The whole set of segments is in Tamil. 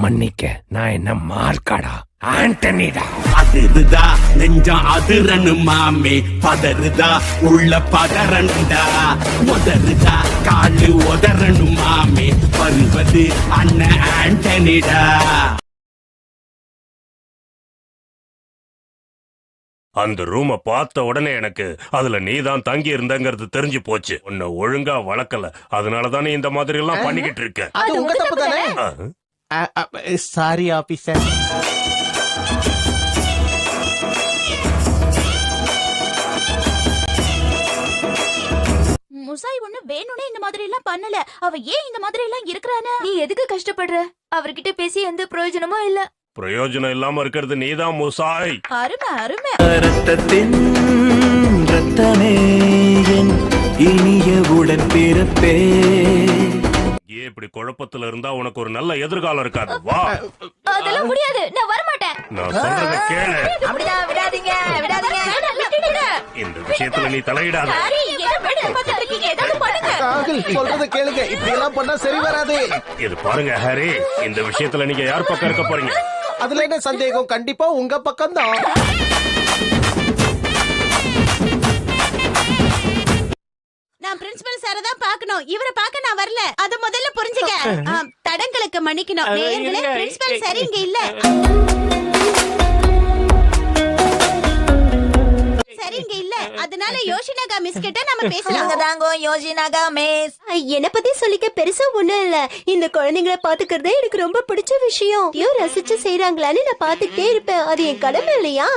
மன்னிக்க, நான் என்ன மார்க்காடா, ஆண்டனிடா. அதிருதா நெஞ்சம் அதிரனு மாமே, பதறுதா உள்ள பதறனுடா, முதருதா காலு உதறனு மாமே, வருவது அண்ணன் ஆண்டனிடா. அந்த ரூம பார்த்த உடனே எனக்கு அதுல நீதான் தங்கி இருந்தங்கிறது தெரிஞ்சு போச்சு. உன்னை ஒழுங்கா வளர்க்கல, அதனாலதானே இந்த மாதிரி எல்லாம் பண்ணிக்கிட்டு இருக்க. அது உங்க தப்பு தானே. Sorry officer. முசாய் ஒண்ணு வேணும்னே இந்த மாதிரி எல்லாம் பண்ணல. அவ ஏன் இந்த மாதிரி எல்லாம் இருக்கறானே? நீ எதுக்கு கஷ்டப்படுற? அவர்கிட்ட பேசி எந்த பிரயோஜனமும் இல்ல. பிரயோஜனம் இல்லாம இருக்கிறது நீதான் முசாய். அருமை அருமை. ரத்தத்தின் ரத்தமே என் இனிய உடன் பிறப்பே. ஏன் இப்படி குழப்பத்துல இருந்தா உனக்கு ஒரு நல்ல எதிர்காலம் இருக்காது. வா. அதெல்லாம் முடியாது, நான் வர மாட்டேன். நான் சொல்றத கேளு. அப்படிதான் விடாதீங்க, விடாதீங்க. இந்த விஷயத்துல நீ தலையிடாத. ஹரி, என்ன பண்ண பார்த்துட்டு இருக்கீங்க? ஏதாவது பண்ணுங்க. ராகுல் சொல்றத கேளுங்க, இப்படி எல்லாம் பண்ணா சரி வராது. இது பாருங்க ஹரி, இந்த விஷயத்துல நீங்க யார் பக்கம் இருக்க போறீங்க? அதுல என்ன சந்தேகம், கண்டிப்பா உங்க பக்கம் தான். நான் பிரின்சிபல் சார தான் பார்க்கணும், இவரை பார்க்க நான் வரல. அத முதல்ல புரிஞ்சுக்க. தடங்களுக்கு மன்னிக்கணும். நேயர்களே, பிரின்சிபல் சார் இங்க இல்ல. சரிங்க இல்ல, அதனால யோஷினாகா மிஸ் கிட்ட நாம பேசலாம். தாங்கோ யோஷினாகா மிஸ். என்ன பத்தி சொல்லிக்க பெருசா ஒண்ணும் இல்ல. இந்த குழந்தைங்களை பாத்துக்கிறதே எனக்கு ரொம்ப பிடிச்ச விஷயம். ரசிச்சு செய்யறாங்களான்னு நான் பாத்துக்கிட்டே இருப்பேன். அது என் கடமை இல்லையா?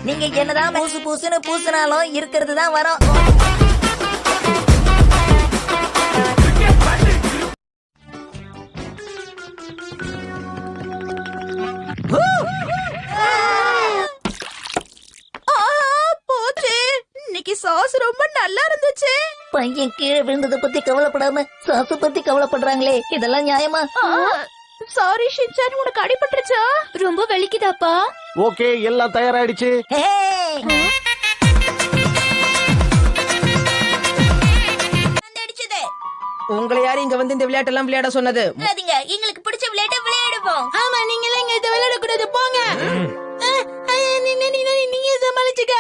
நீங்க என்னதான் பூசு பூசுன்னு பூசினாலும் இருக்கிறது தான் வரும். சாஸ் ரொம்ப நல்லா இருந்துச்சு. பையன் கீழே விழுந்ததை பத்தி கவலைப்படாம சாசு பத்தி கவலைப்படுறாங்களே, இதெல்லாம் நியாயமா? சாரி ஷின்சான், உனக்கு அடிபட்டுருச்சா? ரொம்ப வலிக்குதாப்பா? ஓகே, எல்லாம் தயாராயிடுச்சு. உங்களை யாரு இங்க வந்து இந்த விளையாட்டெல்லாம் விளையாட சொன்னது? எங்களுக்கு பிடிச்ச விளையாட்டை விளையாடுவோம். ஆமா, நீங்களே இங்க இதை விளையாட கூடாது, போங்க. நீங்க சமாளிச்சுக்க.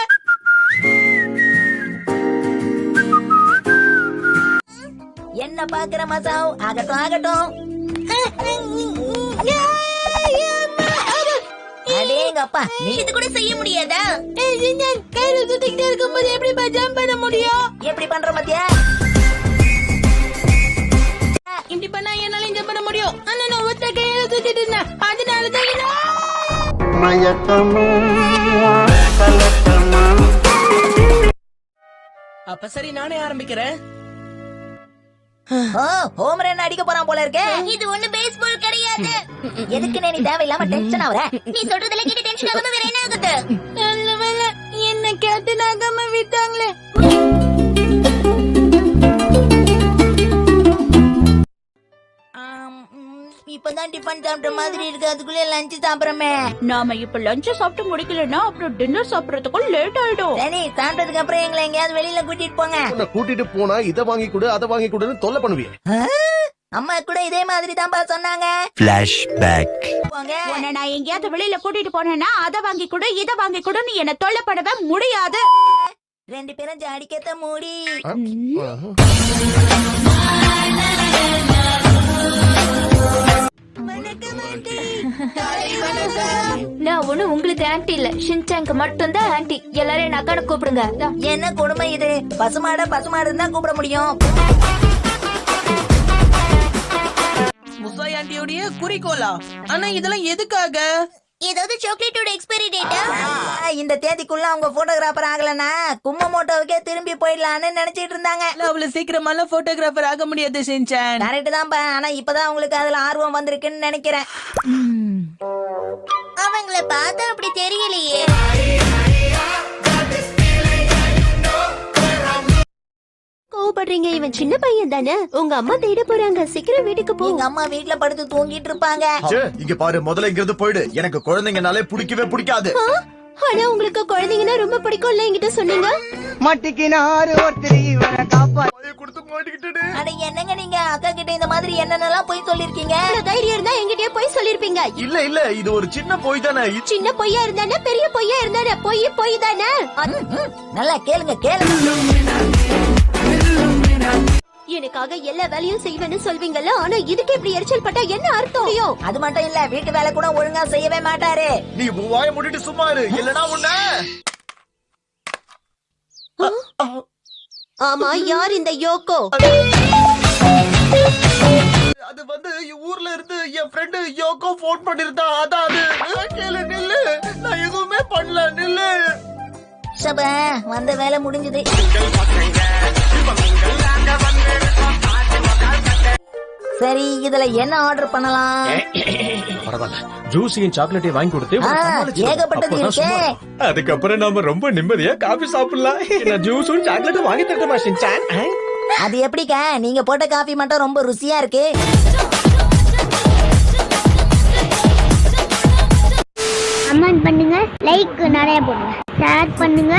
என்ன பாக்குற மசாவ்? ஆகட்டும் ஆகட்டும். அடேங்க அப்பா, நீ இது கூட செய்ய முடியாதா? கையில சுத்திக்கிட்டே இருக்கும்போது எப்படி ஜம்ப் பண்ண முடியும்? எப்படி பண்ற மத்தியா? இப்படி பண்ணா என்னால ஜம்ப் பண்ண முடியும். ஆனா நான் ஒத்த கையில சுத்திட்டு இருந்தேன், அதனாலதான் அப்ப சரி, நானே ஆரம்பிக்கிறேன். ஹோம் ரன் அடிக்க போறான் போல இருக்கே. இது ஒண்ணு பேஸ்பால் கிடையாது. எதுக்கு நீ தேவையில்லாம டென்ஷன் ஆவற? நீ சொல்றதுல கேட்டு டென்ஷன் ஆகாம வேற என்ன ஆகுது? நல்லவேளை என்ன கேட்டு நாகாம விட்டாங்களே. இப்பதான் டிஃபன் சாப்பிட்ட மாதிரி இருக்கு, அதுக்குள்ள லஞ்ச் சாப்பிடுறமே. நாம இப்ப லஞ்ச் சாப்பிட்டு முடிக்கலன்னா அப்புறம் டின்னர் சாப்பிடறதுக்கும் லேட் ஆயிடும். சரி, சாப்பிட்டதுக்கு அப்புறம் எங்களை எங்கேயாவது வெளியில கூட்டிட்டு போங்க. உன்னை கூட்டிட்டு போனா இதை வாங்கி கொடு, அதை வாங்கி கொடுன்னு தொல்லை பண்ணுவீங்க. அம்மா கூட இதே மாதிரி தான்ப்பா சொன்னாங்க. ஃபிளாஷ்பேக். உன்னை நான் எங்கேயாவது வெளியில கூட்டிட்டு போனேன்னா அதை வாங்கி கொடு, இதை வாங்கி கொடுன்னு என்ன தொல்லை பண்ணவே முடியாது. ரெண்டு பேரும் ஜாடிக்கத்த மூடி. நான் ஒண்ணு உங்களுக்கு ஆன்டி இல்ல, ஷின்சாங்க்கு மட்டும் தான் ஆன்டி. எல்லாரும் என்ன அக்கான கூப்பிடுங்க. என்ன கொடுமை இது? பசுமாட பசுமாடுன்னு தான் கூப்பிட முடியும். முசாய் ஆண்டியோடைய குறிக்கோளா? ஆனா இதெல்லாம் எதுக்காக? ஏதாவது சாக்லேட்டோட எக்ஸ்பைரி டேட்டா? இந்த தேதிக்குள்ள அவங்க போட்டோகிராஃபர் ஆகலன்னா கும்மமோட்டோவுக்கே திரும்பி போயிடலான்னு நினைச்சிட்டு இருந்தாங்க. அவ்வளவு சீக்கிரமாலாம் போட்டோகிராஃபர் ஆக முடியாது ஷின்சான். கரெக்ட் தான்ப்பா, ஆனா இப்பதான் அவங்களுக்கு அதுல ஆர்வம் வந்திருக்குன்னு நினைக்கிறேன். அவங்கள பார்த்தா அப்படி தெரியலையே. கோபப்படுறீங்க, இவன் சின்ன பையன் தானே. உங்க அம்மா தேட போறாங்க, சீக்கிரம் வீட்டுக்கு போ. எங்க அம்மா வீட்டுல படுத்து தூங்கிட்டு இருப்பாங்க. இங்க பாரு, முதல்ல இங்க இருந்து போயிடு. எனக்கு குழந்தைங்கனாலே பிடிக்கவே பிடிக்காது. ஆனா உங்களுக்கு குழந்தைங்கன்னா ரொம்ப பிடிக்கும்ல என்கிட்ட சொன்னீங்க. மாட்டிக்கினாரு ஒருத்தர் இவரை காப்பா அட என்னங்க நீங்க அக்கா கிட்ட இந்த மாதிரி என்னென்னலாம் போய் சொல்லிருக்கீங்க? இவ்வளவு தைரியம் இருந்தா என்கிட்டயே போய் சொல்லிருப்பீங்க. இல்ல இது ஒரு சின்ன போய் தானே. சின்ன பொய்யா இருந்தானே பெரிய பொய்யா இருந்தானே பொய் தானே. நல்லா கேளுங்க கேளுங்க. எனக்காக எல்லா வேலையும் செய்வேன்னு சொல்வீங்கல்ல, ஆனா இதுக்கு இப்படி எரிச்சல் பட்டா என்ன அர்த்தம்? அது மட்டும் இல்ல, வீட்டு வேலை கூட ஒழுங்கா செய்யவே மாட்டாரு. நீ வாயை மூடிட்டு சும்மா இரு, இல்லனா உன்ன. ஆமா, யார் இந்த யோகோ? அது வந்து ஊர்ல இருந்து என் ஃப்ரெண்ட் யோகோ போன் பண்ணிருந்தா. அதான் அது. கேளு நில்லு, நான் எதுவுமே பண்ணல, நில்லு. சப வந்த வேலை முடிஞ்சது. சரி, இதுல என்ன ஆர்டர் பண்ணலாம்? பரவாயில்ல, ஜூஸையும் சாக்லேட்டையும் வாங்கி கொடுத்து ஏகப்பட்டது இருக்கே. அதுக்கப்புறம் நாம ரொம்ப நிம்மதியா காபி சாப்பிடலாம். ஜூஸும் சாக்லேட்டும் வாங்கி தரட்டுமா ஷின்சான்? அது எப்படிக்கா, நீங்க போட்ட காபி மட்டும் ரொம்ப ருசியா இருக்கு. கமெண்ட் பண்ணுங்க, லைக் நிறைய போடுங்க, ஷேர் பண்ணுங்க.